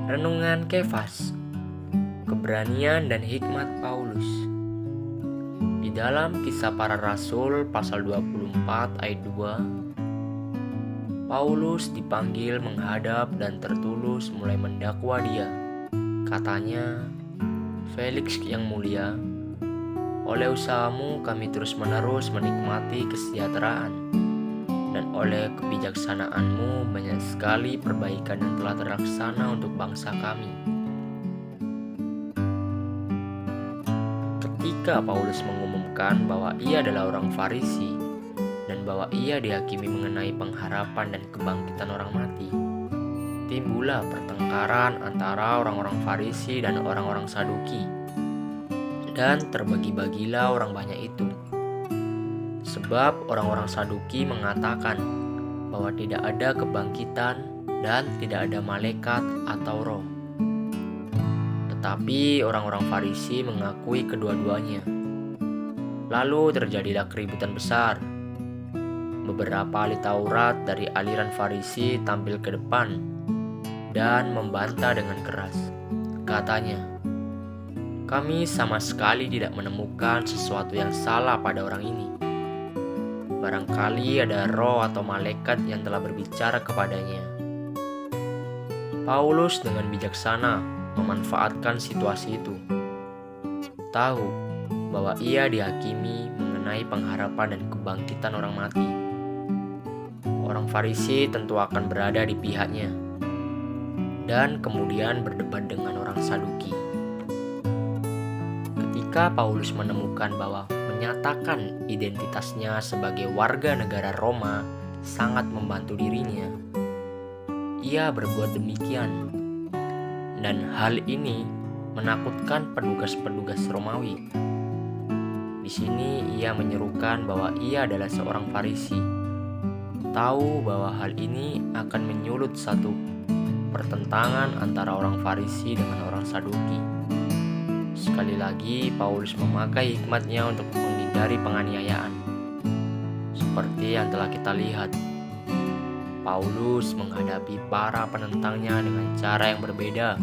Renungan Kefas, keberanian dan hikmat Paulus. Di dalam Kisah Para Rasul pasal 24 ayat 2, Paulus dipanggil menghadap dan tertulus mulai mendakwa dia. Katanya, "Felix yang mulia, oleh usahamu kami terus-menerus menikmati kesejahteraan, dan oleh kebijaksanaanmu banyak sekali perbaikan yang telah terlaksana untuk bangsa kami." Ketika Paulus mengumumkan bahwa ia adalah orang Farisi dan bahwa ia dihakimi mengenai pengharapan dan kebangkitan orang mati, timbullah pertengkaran antara orang-orang Farisi dan orang-orang Saduki, dan terbagi-bagilah orang banyak itu. Sebab orang-orang Saduki mengatakan bahwa tidak ada kebangkitan dan tidak ada malaikat atau roh. Tetapi orang-orang Farisi mengakui kedua-duanya. Lalu terjadilah keributan besar. Beberapa ahli Taurat dari aliran Farisi tampil ke depan dan membantah dengan keras. Katanya, "Kami sama sekali tidak menemukan sesuatu yang salah pada orang ini. Barangkali ada roh atau malaikat yang telah berbicara kepadanya." Paulus dengan bijaksana memanfaatkan situasi itu. Tahu bahwa ia dihakimi mengenai pengharapan dan kebangkitan orang mati. Orang Farisi tentu akan berada di pihaknya, dan kemudian berdebat dengan orang Saduki. Ketika Paulus menemukan bahwa menyatakan identitasnya sebagai warga negara Roma sangat membantu dirinya, ia berbuat demikian. Dan hal ini menakutkan petugas-petugas Romawi. Di sini ia menyerukan bahwa ia adalah seorang Farisi. Tahu bahwa hal ini akan menyulut satu pertentangan antara orang Farisi dengan orang Saduki. Sekali lagi, Paulus memakai hikmatnya untuk menghindari penganiayaan. Seperti yang telah kita lihat, Paulus menghadapi para penentangnya dengan cara yang berbeda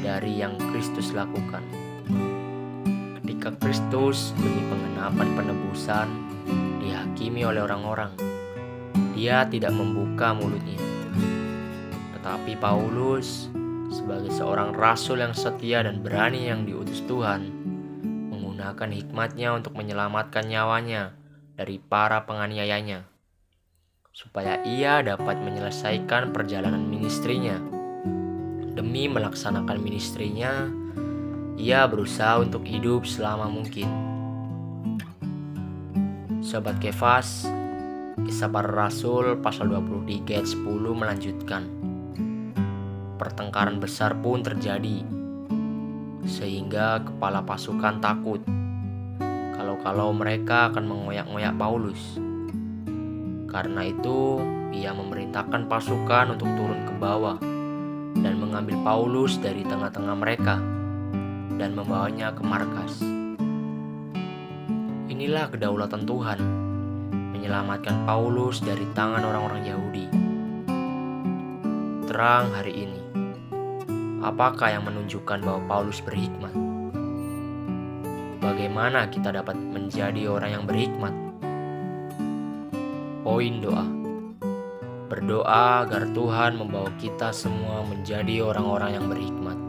dari yang Kristus lakukan. Ketika Kristus demi pengenapan penebusan dihakimi oleh orang-orang, dia tidak membuka mulutnya. Tetapi Paulus, sebagai seorang rasul yang setia dan berani yang diutus Tuhan, menggunakan hikmatnya untuk menyelamatkan nyawanya dari para penganiayanya, supaya ia dapat menyelesaikan perjalanan ministrinya. Demi melaksanakan ministrinya, ia berusaha untuk hidup selama mungkin. Sobat Kefas, Kisah Para Rasul pasal 23 ayat 10 melanjutkan. Pertengkaran besar pun terjadi, sehingga kepala pasukan takut kalau mereka akan mengoyak-ngoyak Paulus. Karena itu, ia memerintahkan pasukan untuk turun ke bawah dan mengambil Paulus dari tengah-tengah mereka dan membawanya ke markas. Inilah kedaulatan Tuhan, menyelamatkan Paulus dari tangan orang-orang Yahudi. Terang hari ini, apakah yang menunjukkan bahwa Paulus berhikmat? Bagaimana kita dapat menjadi orang yang berhikmat? Poin doa. Berdoa agar Tuhan membawa kita semua menjadi orang-orang yang berhikmat.